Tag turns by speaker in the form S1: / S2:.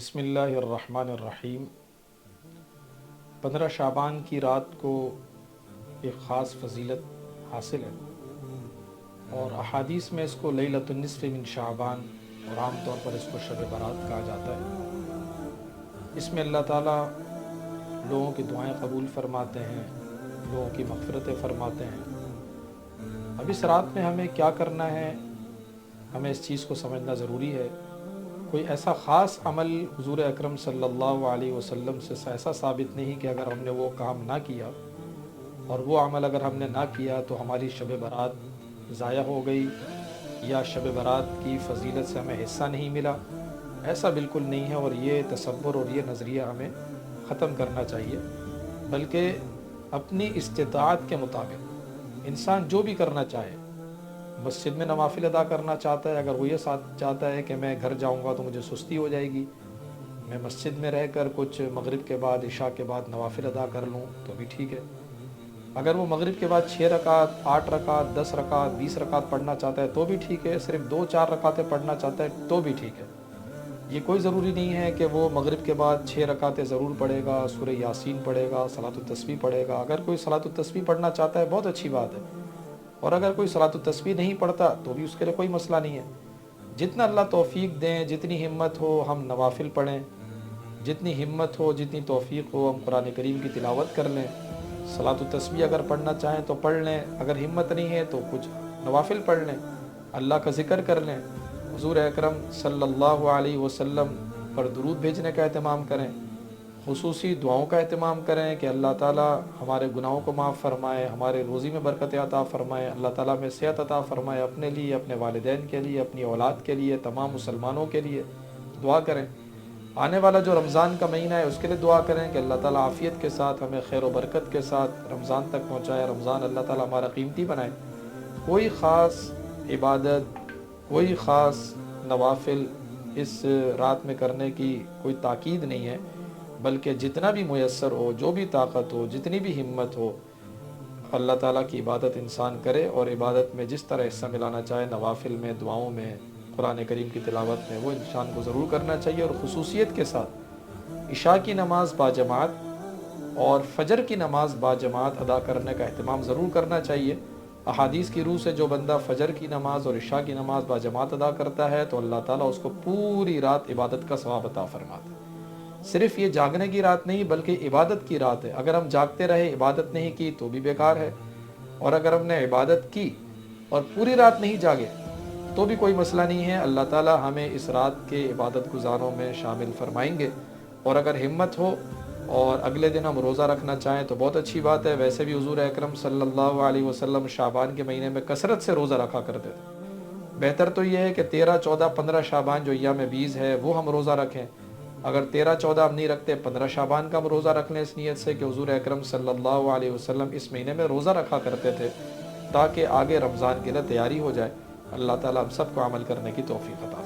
S1: بسم اللہ الرحمن الرحیم۔ 15 شعبان کی رات کو ایک خاص فضیلت حاصل ہے اور احادیث میں اس کو لیلۃ النصف من شعبان اور عام طور پر اس کو شب برات کہا جاتا ہے۔ اس میں اللہ تعالیٰ لوگوں کی دعائیں قبول فرماتے ہیں، لوگوں کی مغفرتیں فرماتے ہیں۔ اب اس رات میں ہمیں کیا کرنا ہے، ہمیں اس چیز کو سمجھنا ضروری ہے۔ کوئی ایسا خاص عمل حضور اکرم صلی اللہ علیہ وسلم سے ایسا ثابت نہیں کہ اگر ہم نے وہ کام نہ کیا اور وہ عمل اگر ہم نے نہ کیا تو ہماری شب برات ضائع ہو گئی یا شب برات کی فضیلت سے ہمیں حصہ نہیں ملا۔ ایسا بالکل نہیں ہے، اور یہ تصور اور یہ نظریہ ہمیں ختم کرنا چاہیے، بلکہ اپنی استطاعت کے مطابق انسان جو بھی کرنا چاہے، مسجد میں نوافل ادا کرنا چاہتا ہے، اگر وہ یہ چاہتا ہے کہ میں گھر جاؤں گا تو مجھے سستی ہو جائے گی، میں مسجد میں رہ کر کچھ مغرب کے بعد عشاء کے بعد نوافل ادا کر لوں تو بھی ٹھیک ہے۔ اگر وہ مغرب کے بعد 6 رکعت 8 رکعت 10 رکعت 20 رکعت پڑھنا چاہتا ہے تو بھی ٹھیک ہے، صرف 2-4 رکعتیں پڑھنا چاہتا ہے تو بھی ٹھیک ہے۔ یہ کوئی ضروری نہیں ہے کہ وہ مغرب کے بعد 6 رکعتیں ضرور پڑھے گا، سورہ یاسین پڑھے گا، صلاۃ التسبیح پڑھے گا۔ اگر کوئی صلاۃ التسبیح پڑھنا چاہتا ہے بہت اچھی بات ہے، اور اگر کوئی صلاۃ التسبیح نہیں پڑھتا تو بھی اس کے لیے کوئی مسئلہ نہیں ہے۔ جتنا اللہ توفیق دیں، جتنی ہمت ہو ہم نوافل پڑھیں، جتنی ہمت ہو جتنی توفیق ہو ہم قرآن کریم کی تلاوت کر لیں۔ صلاۃ التسبیح اگر پڑھنا چاہیں تو پڑھ لیں، اگر ہمت نہیں ہے تو کچھ نوافل پڑھ لیں، اللہ کا ذکر کر لیں، حضور اکرم صلی اللہ علیہ وسلم پر درود بھیجنے کا اہتمام کریں، خصوصی دعاؤں کا اہتمام کریں کہ اللہ تعالیٰ ہمارے گناہوں کو معاف فرمائے، ہمارے روزی میں برکت عطا فرمائے، اللہ تعالیٰ میں صحت عطا فرمائے، اپنے لیے، اپنے والدین کے لیے، اپنی اولاد کے لیے، تمام مسلمانوں کے لیے دعا کریں۔ آنے والا جو رمضان کا مہینہ ہے اس کے لیے دعا کریں کہ اللہ تعالیٰ عافیت کے ساتھ ہمیں خیر و برکت کے ساتھ رمضان تک پہنچائے، رمضان اللہ تعالیٰ ہمارا قیمتی بنائے۔ کوئی خاص عبادت، کوئی خاص نوافل اس رات میں کرنے کی کوئی تاکید نہیں ہے، بلکہ جتنا بھی میسر ہو، جو بھی طاقت ہو، جتنی بھی ہمت ہو، اللہ تعالیٰ کی عبادت انسان کرے، اور عبادت میں جس طرح حصہ ملانا چاہے، نوافل میں، دعاؤں میں، قرآن کریم کی تلاوت میں، وہ انسان کو ضرور کرنا چاہیے، اور خصوصیت کے ساتھ عشاء کی نماز باجماعت اور فجر کی نماز باجماعت ادا کرنے کا اہتمام ضرور کرنا چاہیے۔ احادیث کی روح سے جو بندہ فجر کی نماز اور عشاء کی نماز باجماعت ادا کرتا ہے تو اللہ تعالیٰ اس کو پوری رات عبادت کا ثواب عطا فرماتا ہے۔ صرف یہ جاگنے کی رات نہیں بلکہ عبادت کی رات ہے۔ اگر ہم جاگتے رہے، عبادت نہیں کی تو بھی بیکار ہے، اور اگر ہم نے عبادت کی اور پوری رات نہیں جاگے تو بھی کوئی مسئلہ نہیں ہے، اللہ تعالیٰ ہمیں اس رات کے عبادت گزاروں میں شامل فرمائیں گے۔ اور اگر ہمت ہو اور اگلے دن ہم روزہ رکھنا چاہیں تو بہت اچھی بات ہے۔ ویسے بھی حضور اکرم صلی اللہ علیہ وسلم شعبان کے مہینے میں کثرت سے روزہ رکھا کرتے تھے۔ بہتر تو یہ ہے کہ 13 14 15 شعبان جو ایام بیز ہے وہ ہم روزہ رکھیں۔ اگر 13 14 ہم نہیں رکھتے، 15 شعبان کا ہم روزہ رکھ لیں، اس نیت سے کہ حضور اکرم صلی اللہ علیہ وسلم اس مہینے میں روزہ رکھا کرتے تھے تاکہ آگے رمضان کے لیے تیاری ہو جائے۔ اللہ تعالیٰ ہم سب کو عمل کرنے کی توفیق عطا فرمائے۔